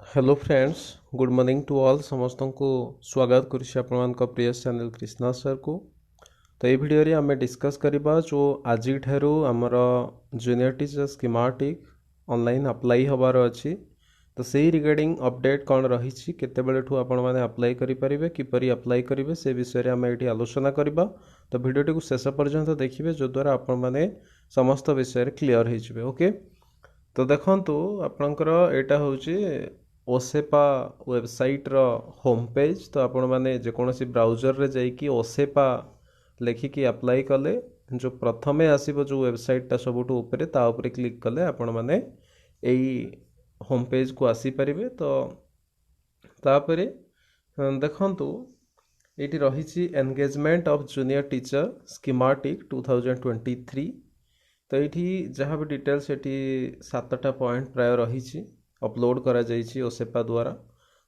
Hello friends, good morning to all. समस्त को स्वागत करुच्ची आपण प्रिय चैनल कृष्णा सर को। तो ये वीडियो रे आम डिस्कस करबा जो आज ठारू आमर junior teacher schematic online apply हबार अच्छी। तो सही रिगार्डिंग अपडेट कौन रही केतबेलू आपण मैंने अप्लाई करेंगे किपरि अप्लाई करेंगे से विषय में ये आलोचना करबा। तो वीडियो को शेष पर्यंत देखिए जो द्वारा आपण मैंने समस्त विषय क्लीयर हो। ओके, तो देखंतु आपणकर एटा होची ओसेपा वेबसाइट रो होम पेज। तो आपण माने जेकोसी ब्राउजर रे जाइकी ओसेपा लेखिकी अप्लाई कले जो प्रथमे आसीबो जो वेबसाइट ता सबुठु ऊपर ता ऊपर क्लिक कले आपण माने एई होम पेज को आसी परिबे। तो तापरे देखंतु एटी रहिछि engagement of junior teacher schematic 2023। तो ये जहाँ भी डिटेल्स ये 7टा पॉइंट प्राय रही अपलोड करा जाइछि ओसेपा द्वारा।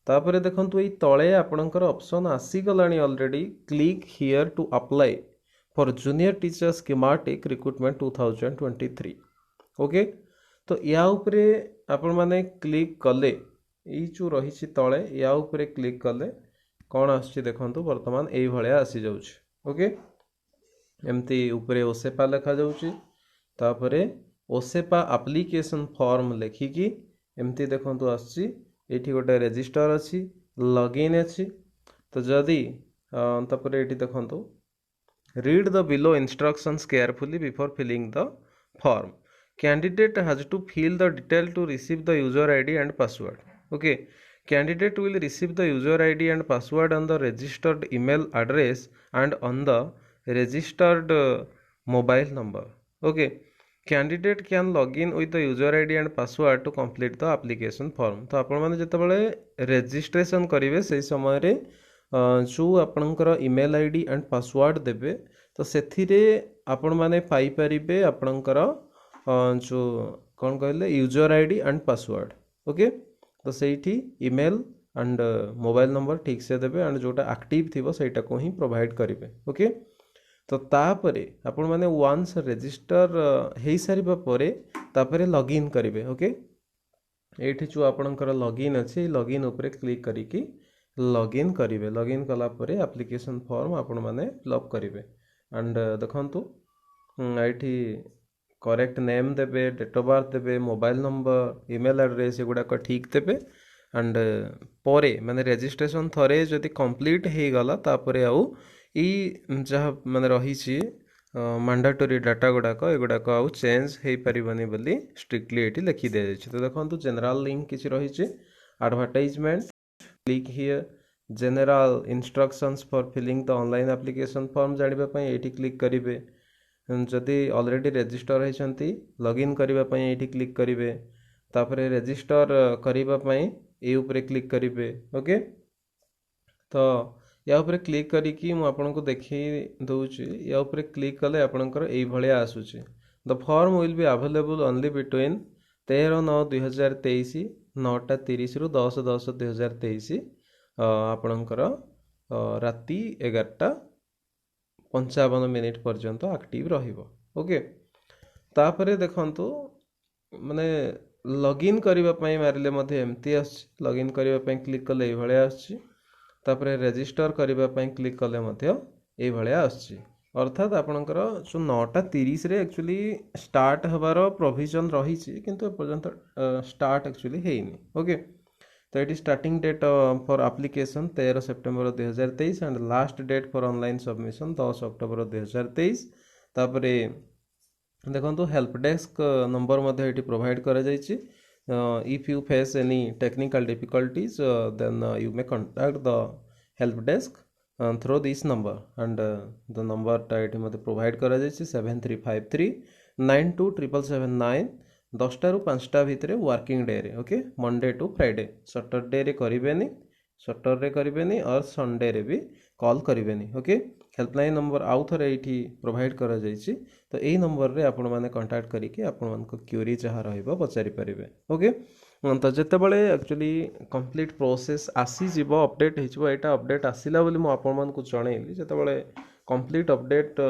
तापर देखंतु ये तले आपणकर ऑप्शन आसीगला already click here to apply for junior teacher schematic recruitment 2023। Okay, तो या उपरे आपण माने क्लिक कले ये जो रही तले या उपरे क्लिक कले कौन आछि देखंतु वर्तमान एई भलिया आसी जाउछि। ओके, एमती उपरे ओसेपा लिखा जाउछि तापरे ओसेपा एप्लिकेशन फॉर्म लेखिकी एमती देखंतु आछि। एठी गोटे रजिस्टर अछि, लॉगिन अछि। तो जदि तापरे एठी देखंतु read the below instructions carefully before filling the form. Candidate has to fill the detail to receive the user ID and password. Okay, candidate will receive the user ID and password on the registered email address and on the registered mobile number. Okay, candidate can log in with the user ID and password to complete the application form. तो आपण माने जतबेले registration करेंगे से समय रे जो आपणकर email ID and password देबे तो सेथिरे आपण माने पाई परिबे आपणकर जो कौन कहले user ID and password. Okay, तो सेठी ईमेल एंड मोबाइल नंबर ठीक से देबे एंड जोटा एक्टिव थिबो सेटा को ही प्रोवाइड करेंगे। ओके, तो तापरे आपण माने वन्स रजिस्टर हो सारिबा परे तापरे लॉगिन करेंगे। ओके, एठी जो आपणकर लॉगिन अच्छे लॉगिन ऊपर क्लिक करिकी लॉगिन करेंगे। लॉगिन कला परे एप्लिकेशन फॉर्म आपण माने फिलअप करेंगे एंड देखंतु एठी करेक्ट नेम देबे, डेट ऑफ बर्थ देबे, मोबाइल नंबर, ईमेल एड्रेस एगुड़ा ठीक देबे एंड परे माने रजिस्ट्रेशन थरे जदि कंप्लीट हो गला तापरे आउ जहाँ मैंने रही मैंडेटरी डाटा गुड़ाक एगुड़ाक आउ चेंज हो पारिबनी बोली स्ट्रिक्टली ये लिखि दि जाए। तो देखो जनरल लिंक किसी रही advertisement click here general instructions for filling the online application form जानापी ये क्लिक करेंगे। जदि ऑलरेडी रजिस्टर होती लॉगिन करने ये क्लिक करेंगे तापर रजिस्टर करने ये ऊपर क्लिक करेंगे। ओके, तो या ऊपर क्लिक करिकी मु आपनको देखि दउछि। या ऊपर क्लिक कले आपनकर एई भलिया आसुछि the form will be available only between 13/9/2023 9:30 रु 10/10/2023 आपनकर राति 11:55 पर्यंत एक्टिव रहिबो। ओके, तापरे देखंतु माने लॉगिन करिबा पई मारिले मध्ये एमती आछि। लॉगिन करिबा पई क्लिक कले एई भलिया आछि तापरे रजिस्टर करने क्लिक कले ये भाया आसछि। अर्थात आपणकर जो 9:30 रे एक्चुअली स्टार्ट हबार प्रोविजन रही किंतु पर्यंत स्टार्ट एक्चुअली हेनी। ओके, तो ये starting date for application 13 September 2023 and last date for online submission 10 October 2023। तापरे देखो हेल्प डेस्क नंबर ये प्रोवाइड करा जाइछि। If you face any technical difficulties then you may contact the help desk through this number and the number टाइट मते provide करा जाइछि 7353927779 10टा रु 5टा भितरे वर्किंग डे रे। Okay, Monday to Friday, Saturday रे करिवेनी, सैटरडे करिवेनी और संडे रे भी कॉल करिवेनी। ओके, हेल्पलाइन नंबर आउ थरे एठी प्रोवाइड करा जाइछि। तो यही नंबर रे आपण माने कांटेक्ट करिके आपण मानको क्वेरी जहाँ रहिबो पचारि परिबे। ओके, तो जेतेबेले एक्चुअली कंप्लीट प्रोसेस आसी जिवो अपडेट हिजबो एटा अपडेट आसिला बोली मु आपण मानको जणैली। जेतेबेले कंप्लीट अपडेट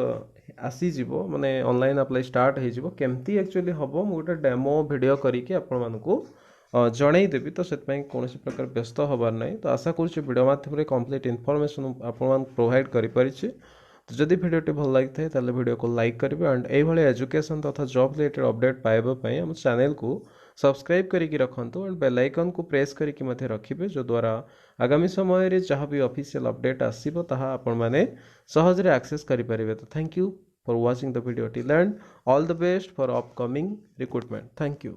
आसी जिवो माने ऑनलाइन अप्लाई स्टार्ट हे जिवो केमती एक्चुअली हबो मु गोटे डेमो वीडियो करिके आपण मानको जनईदेवी तो से कौन प्रकार व्यस्त हबार ना। तो आशा करुँचे वीडियो माध्यम कंप्लीट इनफॉरमेशन आपण प्रोवाइड करें। तो जदि भिडियोटी भल लगी था वीडियो को लाइक करेंगे एंड ये एजुकेशन तथा जॉब रिलेटेड अपडेट पाइबापी आम चैनल को सब्सक्राइब करके रखुँ एंड बेल आइकन को प्रेस करके रखिए जो द्वारा आगामी समय रे जहाँ भी ऑफिशियल अपडेट आसीबो ताहा आपण माने सहजरे एक्सेस करें। तो thank you for watching the video till and all the best for upcoming recruitment. Thank you.